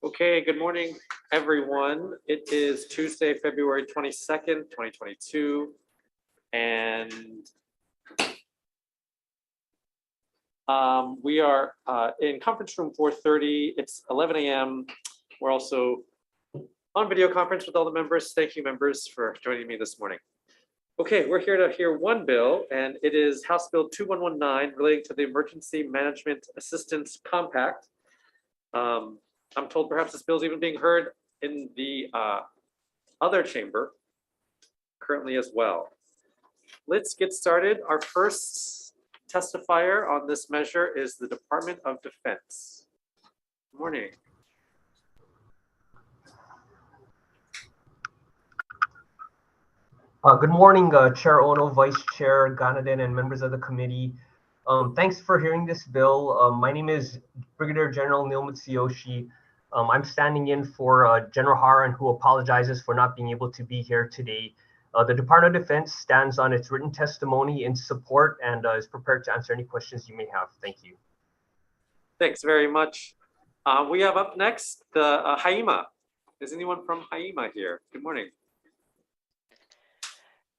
Okay, good morning, everyone. It is Tuesday, February 22nd, 2022, and we are in conference room 430. It's 11 a.m. We're also on video conference with all the members. Thank you, members, for joining me this morning. Okay, we're here to hear one bill, and it is House Bill 2119 relating to the Emergency Management Assistance Compact. I'm told perhaps this bill is even being heard in the other chamber currently as well. Let's get started. Our first testifier on this measure is the Department of Defense. Good morning. Good morning, Chair Ono, Vice Chair Ganaden, and members of the committee. Thanks for hearing this bill. My name is Brigadier General Neil Mitsuyoshi. I'm standing in for General Haran, who apologizes for not being able to be here today. The Department of Defense stands on its written testimony in support and is prepared to answer any questions you may have. Thank you. Thanks very much. We have up next the HAIMA. Is anyone from HAIMA here? Good morning.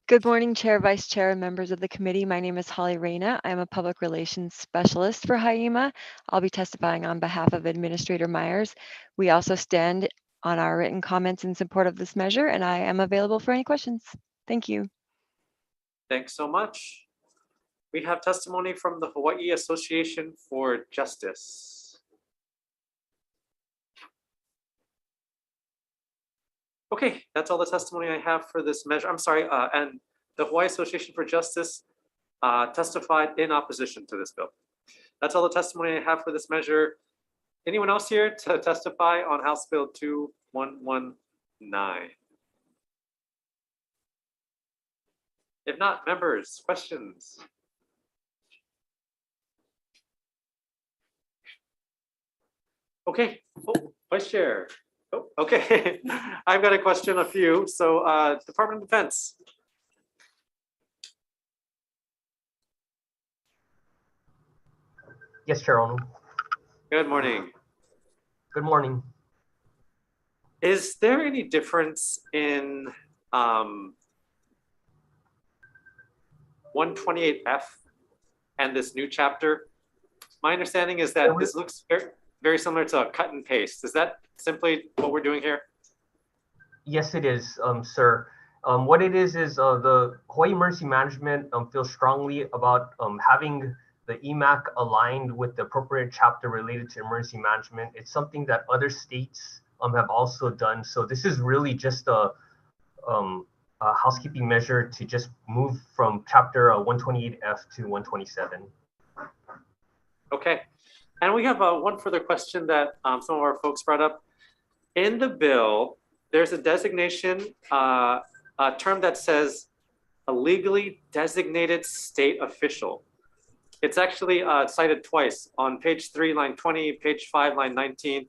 Good morning, Chair, Vice Chair, and members of the committee. My name is Holly Reyna. I am a public relations specialist for HAIMA. I'll be testifying on behalf of Administrator Myers. We also stand on our written comments in support of this measure, and I am available for any questions. Thank you. Thanks so much. We have testimony from the Hawaii Association for Justice. Okay, that's all the testimony I have for this measure. I'm sorry, and the Hawaii Association for Justice testified in opposition to this bill. That's all the testimony I have for this measure. Anyone else here to testify on House Bill 2119? If not, members, questions? Okay, oh, Vice Chair. Oh, okay, I've got a question, a few. So Department of Defense. Yes, Chair Ono. Good morning. Good morning. Is there any difference in 128F and this new chapter? My understanding is that this looks very similar to a cut and paste. Is that simply what we're doing here? Yes, it is, sir. What it is the Hawaii Emergency Management feels strongly about having the EMAC aligned with the appropriate chapter related to emergency management. It's something that other states have also done. So this is really just a housekeeping measure to just move from chapter 128F to 127. Okay. And we have one further question that some of our folks brought up. In the bill, there's a designation, a term that says a legally designated state official. It's actually cited twice on page 3, line 20, page 5, line 19.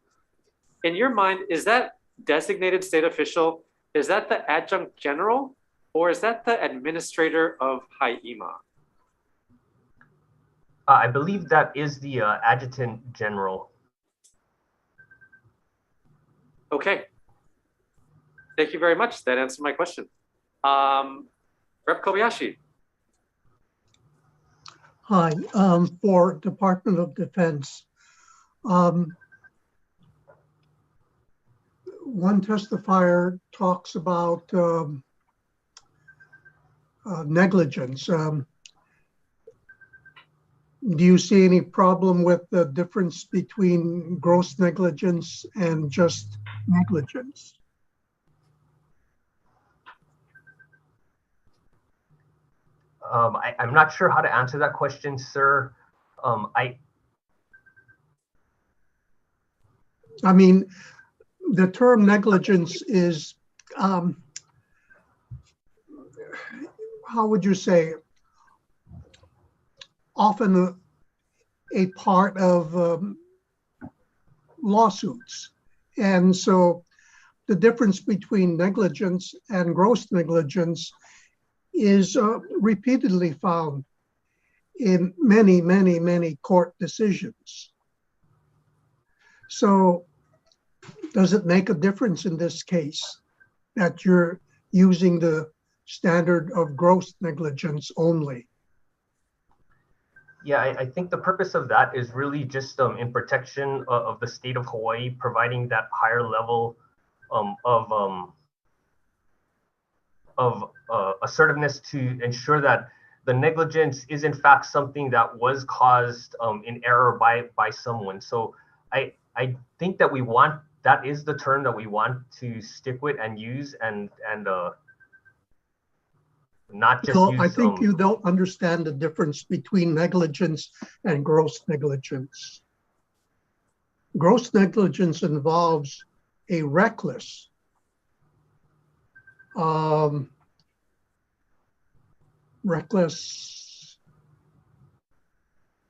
In your mind, is that designated state official, is that the adjunct general, or is that the administrator of HAIMA? I believe that is the adjutant general. Okay. Thank you very much. That answered my question. Rep. Kobayashi. Hi, for Department of Defense. One testifier talks about negligence. Do you see any problem with the difference between gross negligence and just negligence? I'm not sure how to answer that question, sir. I mean, the term negligence is, how would you say, often a part of lawsuits. And so the difference between negligence and gross negligence is repeatedly found in many, many, many court decisions. So Does it make a difference in this case that you're using the standard of gross negligence only? Yeah, I think the purpose of that is really just in protection of the state of Hawaii, providing that higher level of assertiveness to ensure that the negligence is in fact something that was caused in error by someone. So I think that that is the term that we want to stick with and use and not just No, use. I think you don't understand the difference between negligence and gross negligence. Gross negligence involves a reckless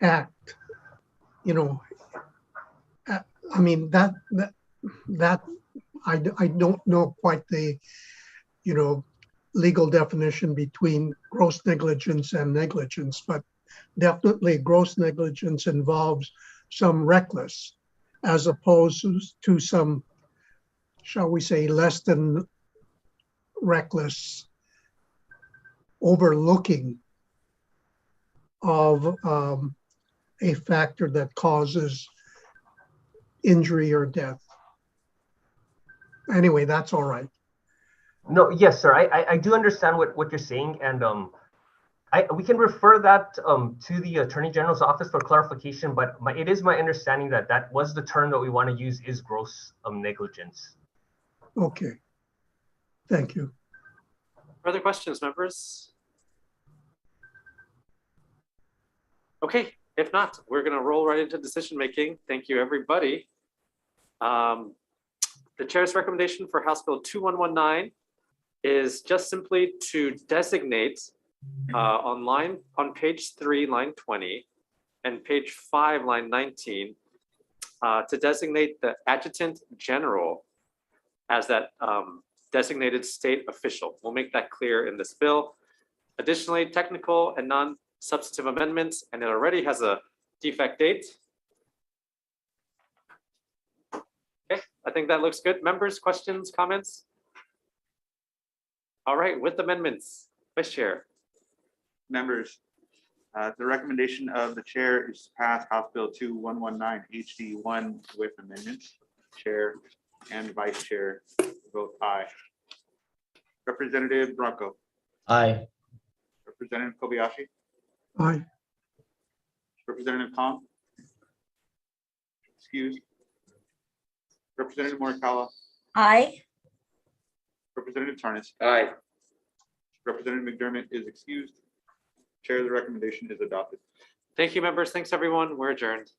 act. You know, I mean that I don't know quite the legal definition between gross negligence and negligence, but definitely gross negligence involves some reckless as opposed to some, shall we say, less than reckless overlooking of a factor that causes injury or death. Anyway, that's all right. No, yes, sir. I do understand what you're saying, and we can refer that to the Attorney General's office for clarification. But it is my understanding that that was the term that we want to use is gross negligence. Okay, thank you. Further questions, members? Okay, if not, we're going to roll right into decision making. Thank you, everybody. The chair's recommendation for House Bill 2119 is just simply to designate on page 3, line 20, and page 5, line 19, to designate the adjutant general as that designated state official. We'll make that clear in this bill. Additionally, technical and non-substantive amendments, and it already has a defect date. Okay, I think that looks good. Members, questions, comments? All right, with amendments, Vice Chair. Members, the recommendation of the chair is to pass House Bill 2119 HD1 with amendments. Chair and Vice Chair vote aye. Representative Bronco. Aye. Representative Kobayashi. Aye. Representative Kong. Excused. Representative Morikawa. Aye. Representative Tarnas. Aye. Representative McDermott is excused. Chair, the recommendation is adopted. Thank you, members. Thanks, everyone. We're adjourned.